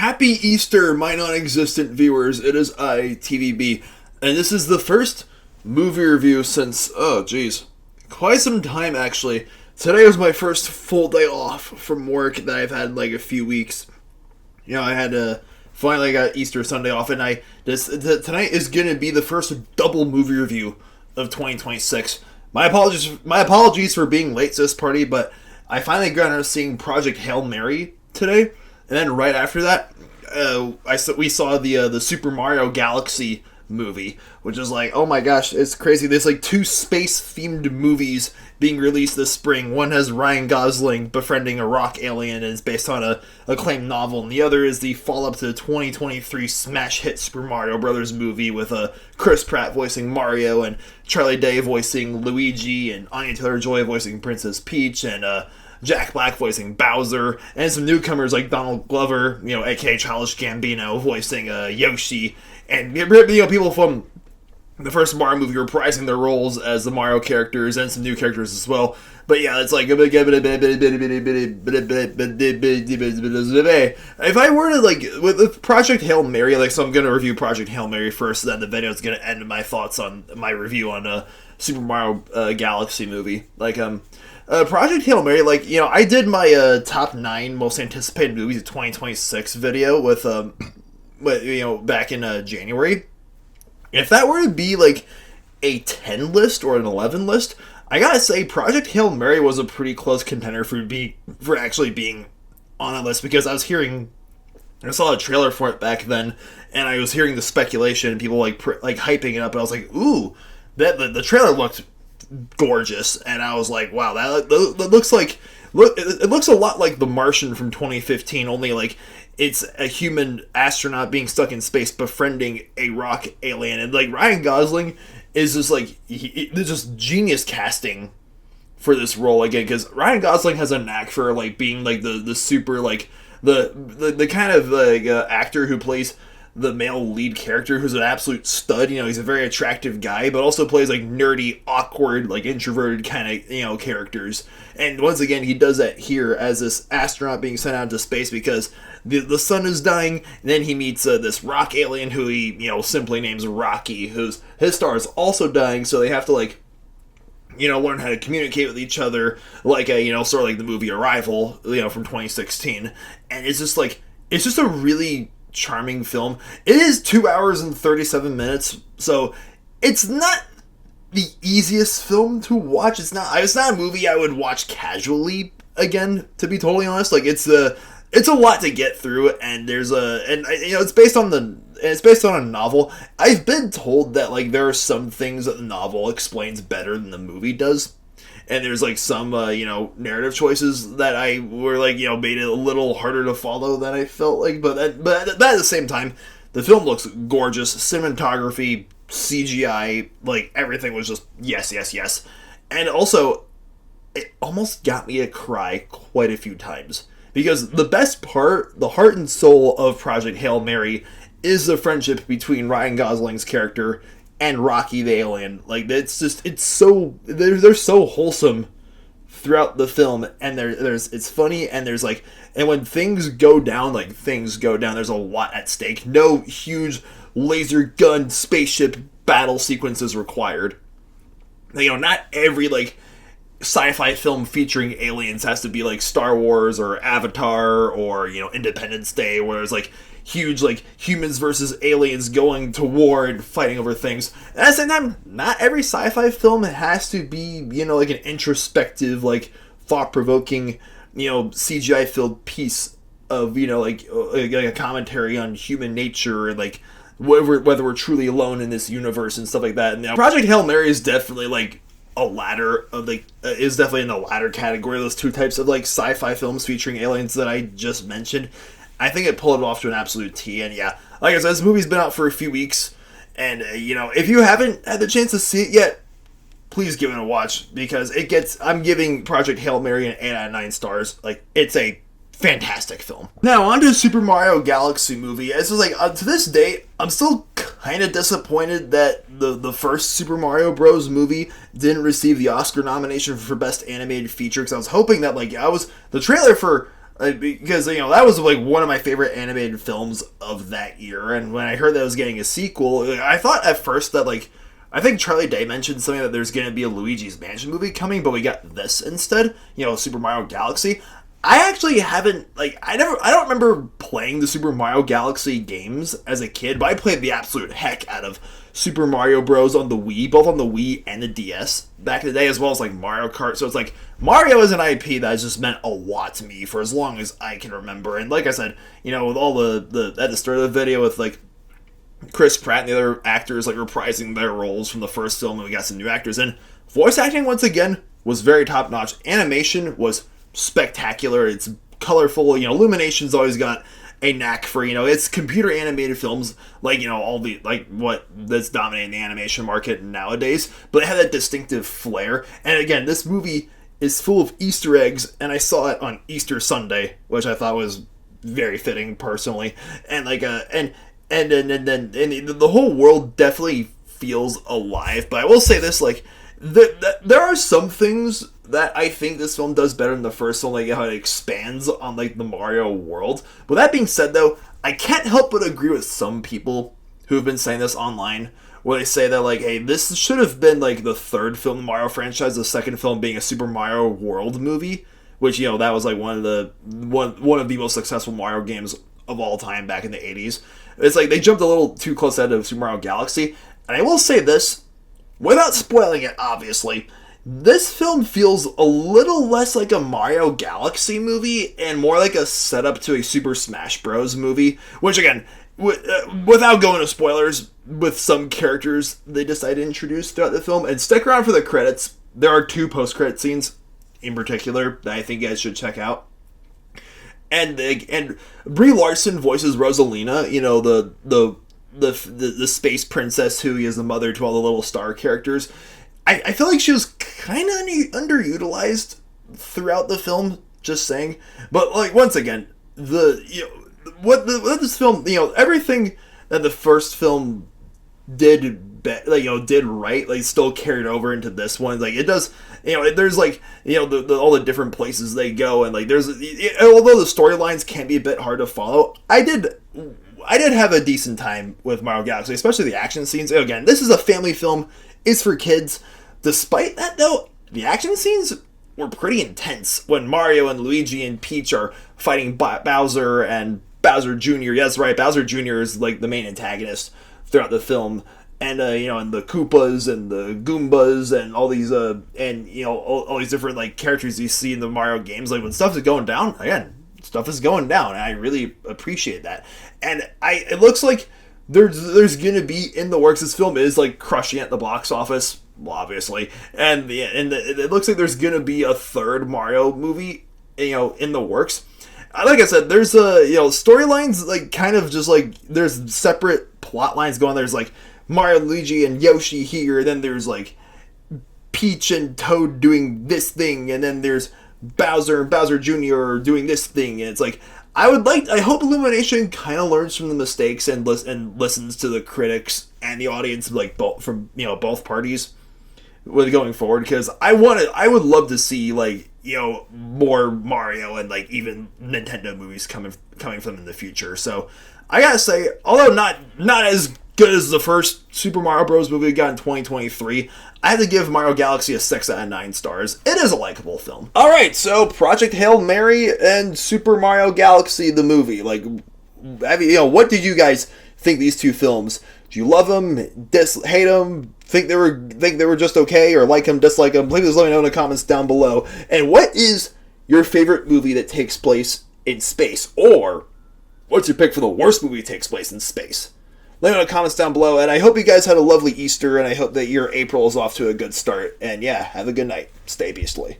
Happy Easter, my non-existent viewers. It is I, TVB, and this is the first movie review since, quite some time actually. Today was my first full day off from work that I've had in like a few weeks. You know, I had finally got Easter Sunday off, and tonight is going to be the first double movie review of 2026. My apologies for being late to this party, but I finally got around to seeing Project Hail Mary today, and then right after that, we saw the Super Mario Galaxy movie, which is like, oh my gosh, it's crazy. There's like two space-themed movies being released this spring. One has Ryan Gosling befriending a rock alien and is based on a acclaimed novel, and the other is the follow-up to the 2023 smash hit Super Mario Brothers movie with Chris Pratt voicing Mario and Charlie Day voicing Luigi and Anya Taylor-Joy voicing Princess Peach and Jack Black voicing Bowser, and some newcomers like Donald Glover, aka Childish Gambino, voicing Yoshi, and people from the first Mario movie reprising their roles as the Mario characters, and some new characters as well. But yeah, it's like, if I were to, with Project Hail Mary, so I'm going to review Project Hail Mary first, then the video is going to end with my thoughts on my review on Super Mario Galaxy movie. Project Hail Mary, I did my top 9 most anticipated movies of 2026 video with back in January. If that were to be a 10 list or an 11 list, I gotta say Project Hail Mary was a pretty close contender for actually being on a list, because I saw a trailer for it back then, and I was hearing the speculation and people hyping it up, and I was like, ooh, the trailer looked gorgeous, and I was like, wow, that looks it looks a lot like The Martian from 2015, only it's a human astronaut being stuck in space befriending a rock alien, and Ryan Gosling is just just genius casting for this role again, because Ryan Gosling has a knack for being the super the kind of actor who plays the male lead character, who's an absolute stud. He's a very attractive guy, but also plays nerdy, awkward, introverted kind of characters. And once again, he does that here as this astronaut being sent out into space because the sun is dying. And then he meets this rock alien who he simply names Rocky, his star is also dying. So they have to learn how to communicate with each other, sort of like the movie Arrival, from 2016. And it's just a really charming film. It is 2 hours and 37 minutes, so it's not the easiest film to watch. It's not a movie I would watch casually again, to be totally honest. It's a lot to get through, and it's based on a novel. I've been told that there are some things that the novel explains better than the movie does. And there's some narrative choices that I were made it a little harder to follow than I felt like. But at the same time, the film looks gorgeous. Cinematography, CGI, everything was just yes. And also, it almost got me to cry quite a few times, because the best part, the heart and soul of Project Hail Mary, is the friendship between Ryan Gosling's character and Rocky the alien. They're so wholesome throughout the film, and it's funny, and and when things go down, there's a lot at stake. No huge laser gun spaceship battle sequences required. Not every sci-fi film featuring aliens has to be Star Wars or Avatar or Independence Day, where it's huge humans versus aliens going to war and fighting over things. And at the same time, not every sci-fi film has to be an introspective, thought-provoking, CGI filled piece of a commentary on human nature and whether we're truly alone in this universe and stuff like that. And Project Hail Mary is definitely a ladder of is definitely in the latter category of those two types of sci-fi films featuring aliens that I just mentioned. I think it pulled it off to an absolute T. And yeah, like I said, this movie's been out for a few weeks, and if you haven't had the chance to see it yet, please give it a watch, because I'm giving Project Hail Mary an 8 out of 9 stars. It's a fantastic film. Now, on to Super Mario Galaxy movie. It's just to this day, I'm still kind of disappointed that the first Super Mario Bros. Movie didn't receive the Oscar nomination for Best Animated Feature, because I was hoping that the trailer for Because, that was like one of my favorite animated films of that year, and when I heard that it was getting a sequel, I thought at first that, like, I think Charlie Day mentioned something that there's going to be a Luigi's Mansion movie coming, but we got this instead, Super Mario Galaxy. I actually haven't, I don't remember playing the Super Mario Galaxy games as a kid, but I played the absolute heck out of Super Mario Bros. On the Wii, both on the Wii and the DS back in the day, as well as, like, Mario Kart. So it's like, Mario is an IP that has just meant a lot to me for as long as I can remember. And like I said, with all the at the start of the video with, like, Chris Pratt and the other actors, like, reprising their roles from the first film, and we got some new actors in. Voice acting, once again, was very top-notch. Animation was spectacular. It's colorful. Illumination's always got a knack for, it's computer animated films, like, all the, like, what that's dominating the animation market nowadays, but it had that distinctive flair. And again, this movie is full of Easter eggs, and I saw it on Easter Sunday, which I thought was very fitting personally. And like, and the whole world definitely feels alive. But I will say this, like, there are some things that I think this film does better than the first film, like how it expands on, like, the Mario world. With that being said, though, I can't help but agree with some people who have been saying this online, where they say that, like, hey, this should have been, like, the third film in the Mario franchise, the second film being a Super Mario World movie, which, that was, like, one of the most successful Mario games of all time back in the 80s. It's like they jumped a little too close out of Super Mario Galaxy. And I will say this, without spoiling it, obviously, this film feels a little less like a Mario Galaxy movie and more like a setup to a Super Smash Bros. Movie, which, again, without going to spoilers, with some characters they decided to introduce throughout the film. And stick around for the credits. There are 2 post-credit scenes in particular that I think you guys should check out. And Brie Larson voices Rosalina, the space princess who is the mother to all the little star characters. I feel like she was kind of underutilized throughout the film, just saying. But, like, once again, what this film, everything that the first film did right, like, still carried over into this one. Like, it does, there's, like, all the different places they go, and, like, although the storylines can be a bit hard to follow, I did have a decent time with Mario Galaxy, especially the action scenes. Again, this is a family film, it's for kids. Despite that, though, the action scenes were pretty intense when Mario and Luigi and Peach are fighting Bowser and Bowser Jr. Yeah, that's right, Bowser Jr. is, like, the main antagonist throughout the film. And, and the Koopas and the Goombas and all these, all these different, like, characters you see in the Mario games. Like, when stuff is going down, again, stuff is going down, and I really appreciate that. And it looks like there's gonna be in the works. This film is, like, crushing at the box office, obviously, and it looks like there's gonna be a third Mario movie, in the works. Like I said, there's storylines, like, kind of just, like, there's separate plot lines going. There's, like, Mario, Luigi, and Yoshi here, then there's, like, Peach and Toad doing this thing, and then there's Bowser and Bowser Jr. doing this thing, and it's like, I hope Illumination kind of learns from the mistakes and listens to the critics and the audience, like, from both parties with going forward, because I would love to see, like, more Mario and, like, even Nintendo movies coming from them in the future. So I gotta say, although not as good as the first Super Mario Bros. Movie we got in 2023, I had to give Mario Galaxy a 6 out of 9 stars. It is a likable film. Alright, so Project Hail Mary and Super Mario Galaxy, the movie. Like, what did you guys think these two films? Do you love them? Hate them? Think they were just okay? Or like them, dislike them? Please let me know in the comments down below. And what is your favorite movie that takes place in space? Or what's your pick for the worst movie that takes place in space? Let me know in the comments down below, and I hope you guys had a lovely Easter, and I hope that your April is off to a good start. And yeah, have a good night. Stay beastly.